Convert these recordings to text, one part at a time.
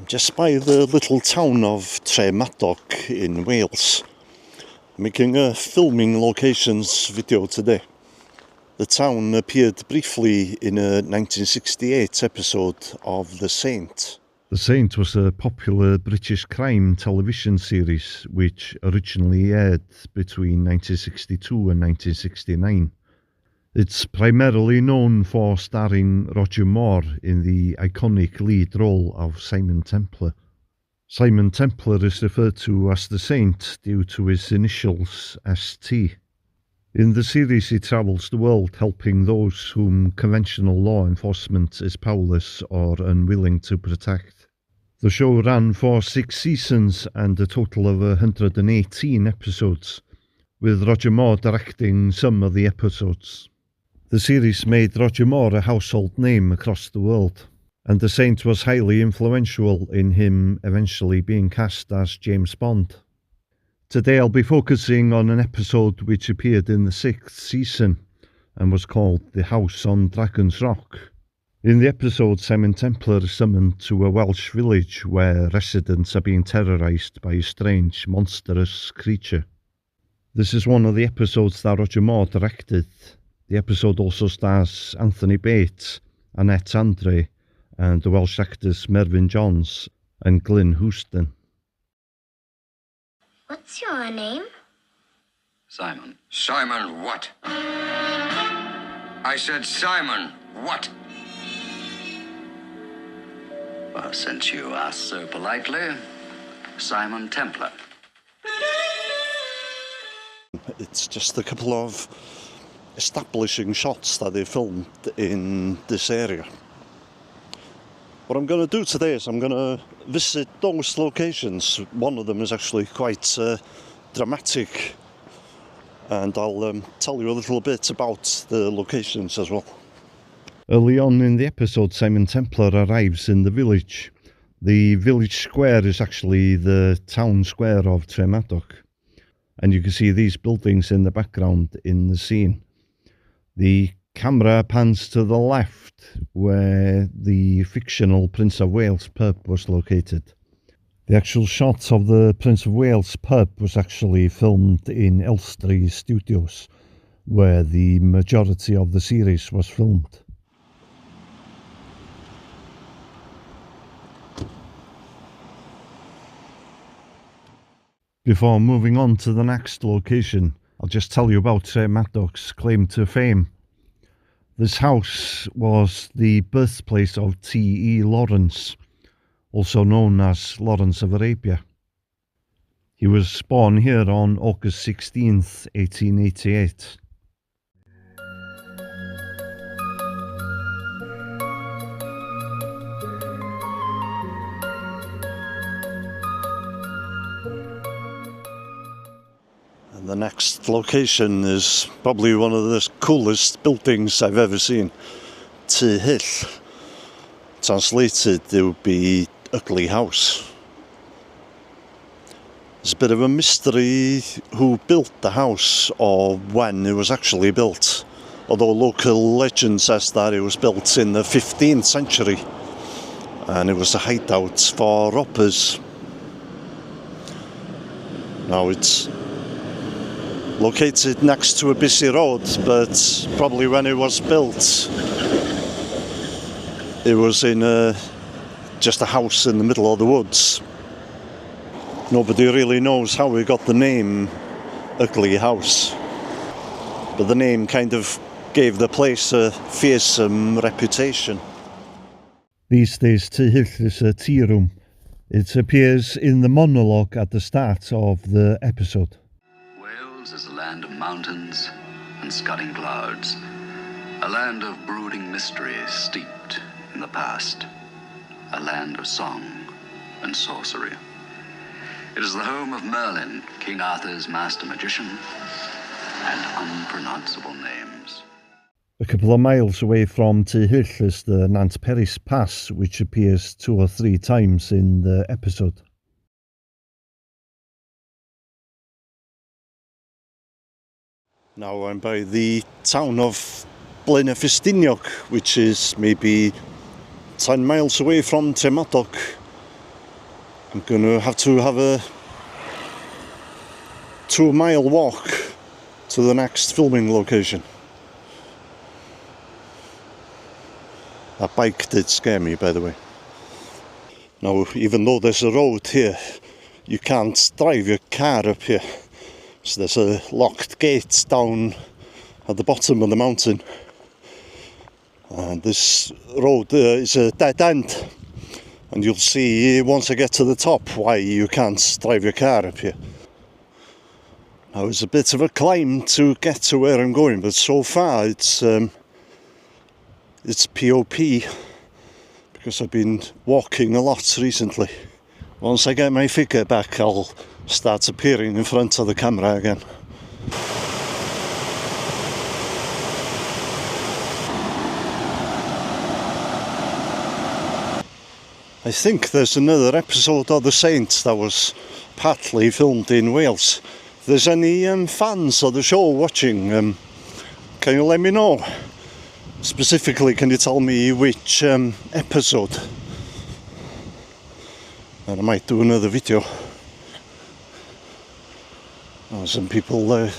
just by the little town of Tremadog in Wales, making a filming locations video today. The town appeared briefly in a 1968 episode of The Saint. The Saint was a popular British crime television series which originally aired between 1962 and 1969. It's primarily known for starring Roger Moore in the iconic lead role of Simon Templar. Simon Templar is referred to as the Saint due to his initials ST. In the series he travels the world helping those whom conventional law enforcement is powerless or unwilling to protect. The show ran for 6 seasons and a total of 118 episodes, with Roger Moore directing some of the episodes. The series made Roger Moore a household name across the world, and The Saint was highly influential in him eventually being cast as James Bond. Today I'll be focusing on an episode which appeared in the 6th season and was called The House on Dragon's Rock. In the episode, Simon Templar is summoned to a Welsh village where residents are being terrorised by a strange, monstrous creature. This is one of the episodes that Roger Moore directed. The episode also stars Anthony Bates, Annette Andre, and the Welsh actors Mervyn Johns and Glyn Houston. What's your name? Simon. Simon what? I said Simon what? Well, since you asked so politely, Simon Templar. It's just a couple of establishing shots that they filmed in this area. What I'm going to do today is I'm going to visit those locations. One of them is actually quite dramatic, and I'll tell you a little bit about the locations as well. Early on in the episode, Simon Templar arrives in the village. The village square is actually the town square of Tremadog, and you can see these buildings in the background in the scene. The camera pans to the left, where the fictional Prince of Wales pub was located. The actual shot of the Prince of Wales pub was actually filmed in Elstree Studios, where the majority of the series was filmed. Before moving on to the next location, I'll just tell you about Tremadog's claim to fame. This house was the birthplace of T.E. Lawrence, also known as Lawrence of Arabia. He was born here on August 16th, 1888. The next location is probably one of the coolest buildings I've ever seen. Ty Hill. Translated, it would be Ugly House. There's a bit of a mystery who built the house or when it was actually built, although local legend says that it was built in the 15th century and it was a hideout for robbers. Now it's located next to a busy road, but probably when it was built it was in just a house in the middle of the woods. Nobody really knows how we got the name Ugly House, but the name kind of gave the place a fearsome reputation. These days Ty Hill is a tea room. It appears in the monologue at the start of the episode. Wales is a land of mountains and scudding clouds, a land of brooding mystery steeped in the past, a land of song and sorcery. It is the home of Merlin, King Arthur's master magician, and unpronounceable names. A couple of miles away from Ty Hill is the Nant Peris Pass, which appears 2 or 3 times in the episode. Now I'm by the town of Blaenau-Ffestiniog, which is maybe 10 miles away from Tremadog. I'm gonna have to have a 2-mile walk to the next filming location. That bike did scare me, by the way. Now, even though there's a road here, you can't drive your car up here. So there's a locked gate down at the bottom of the mountain. And this road is a dead end. And you'll see once I get to the top why you can't drive your car up here. Now, it's a bit of a climb to get to where I'm going, but so far it's POP because I've been walking a lot recently. Once I get my figure back, I'll start appearing in front of the camera again. I think there's another episode of The Saints that was partly filmed in Wales. If there's any fans of the show watching, can you let me know? Specifically, can you tell me which episode? And I might do another video. Oh, some people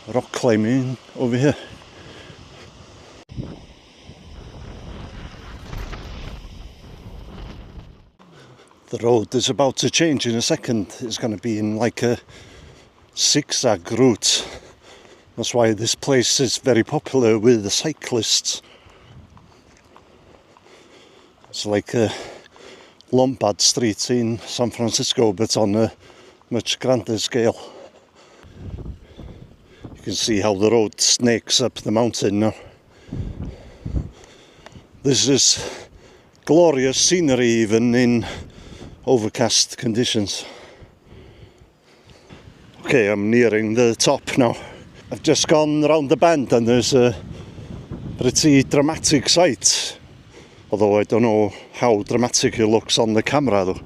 rock climbing over here. The road is about to change in a second. It's going to be in like a zigzag route. That's why this place is very popular with the cyclists. It's like a Lombard Street in San Francisco, but on a much grander scale. You can see how the road snakes up the mountain now. This is glorious scenery even in overcast conditions. Okay, I'm nearing the top now. I've just gone round the bend and there's a pretty dramatic sight. Although I don't know how dramatic it looks on the camera though.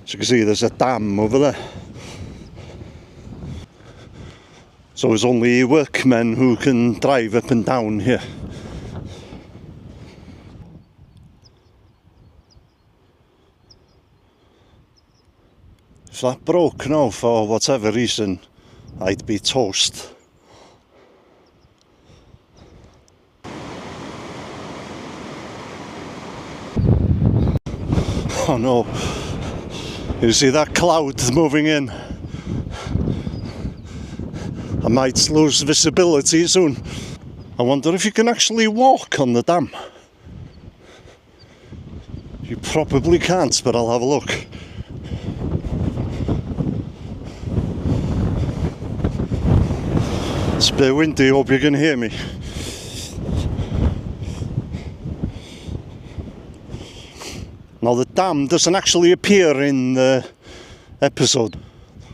As you can see, there's a dam over there. So it's only workmen who can drive up and down here. If that broke now for whatever reason, I'd be toast. Oh no, you see that cloud moving in? I might lose visibility soon. I wonder if you can actually walk on the dam. You probably can't, but I'll have a look. It's a bit windy, hope you can hear me. Now the dam doesn't actually appear in the episode,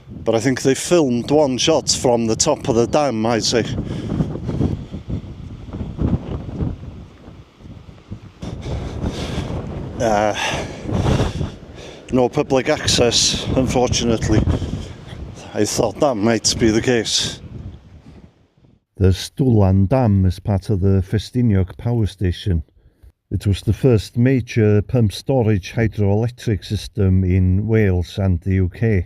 but I think they filmed one shot from the top of the dam, I'd say. No public access, unfortunately. I thought that might be the case. The Stwlan Dam is part of the Festiniog power station. It was the first major pump storage hydroelectric system in Wales and the UK,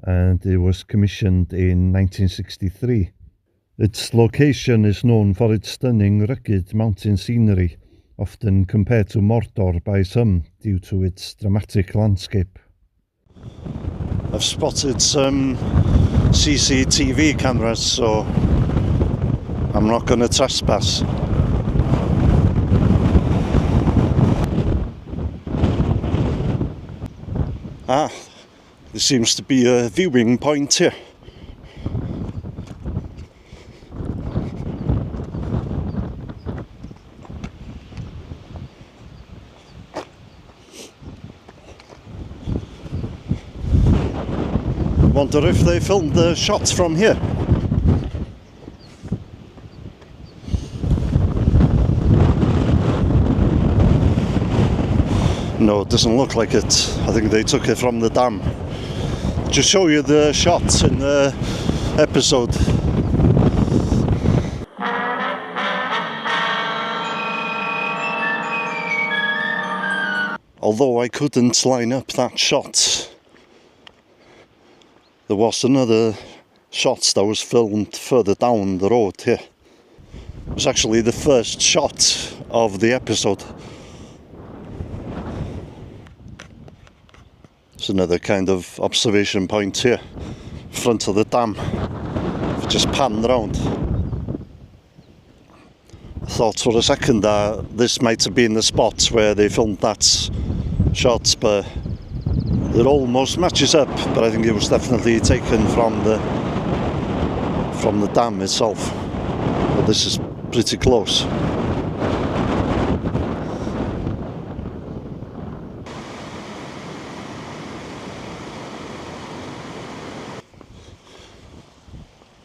and it was commissioned in 1963. Its location is known for its stunning rugged mountain scenery, often compared to Mordor by some due to its dramatic landscape. I've spotted some CCTV cameras, so I'm not going to trespass. Ah, there seems to be a viewing point here. Wonder if they filmed the shots from here. No, it doesn't look like it. I think they took it from the dam. Just show you the shots in the episode. Although I couldn't line up that shot There was another shot that was filmed further down the road here. It was actually the first shot of the episode. It's another kind of observation point here, front of the dam. If you just pan round. I thought for a second that this might have been the spot where they filmed that shot, but it almost matches up. But I think it was definitely taken from the dam itself. But this is pretty close.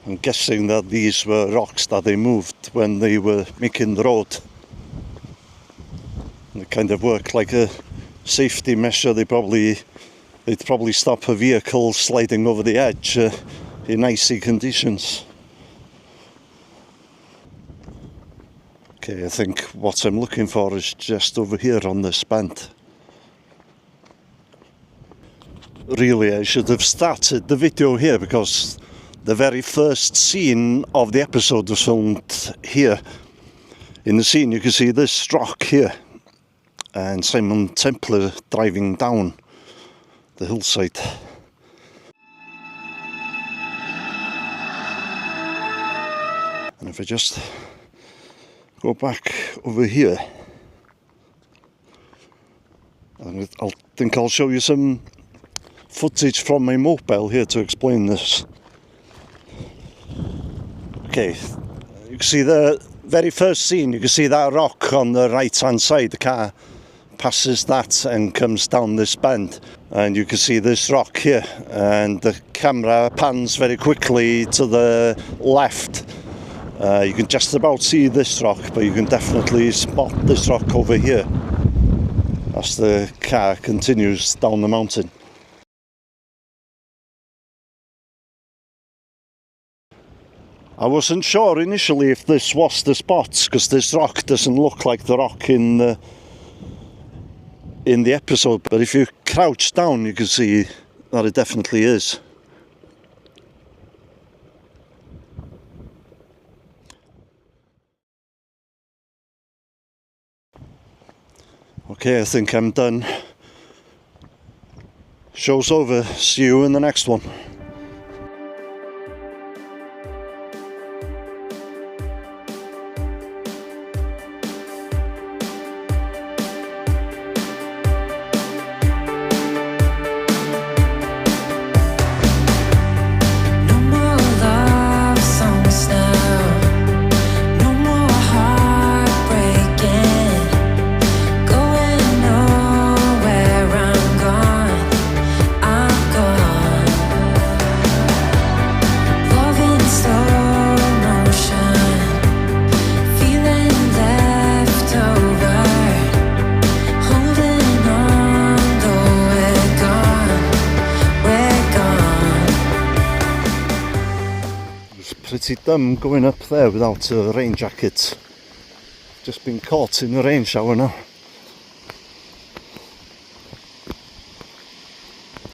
I'm guessing that these were rocks that they moved when they were making the road. They kind of work like a safety measure. They'd probably stop a vehicle sliding over the edge in icy conditions. Okay, I think what I'm looking for is just over here on this bend. Really, I should have started the video here because the very first scene of the episode was filmed here. In the scene you can see this rock here and Simon Templar driving down the hillside. And if I just go back over here, I think I'll show you some footage from my mobile here to explain this. Okay, you can see the very first scene, you can see that rock on the right hand side. The car passes that and comes down this bend, and you can see this rock here, and the camera pans very quickly to the left. You can just about see this rock, but you can definitely spot this rock over here as the car continues down the mountain. I wasn't sure initially if this was the spot, because this rock doesn't look like the rock in the episode, but if you crouch down you can see that it definitely is. Okay, I think I'm done. Show's over. See you in the next one. Pretty dumb going up there without a rain jacket. Just been caught in the rain shower now.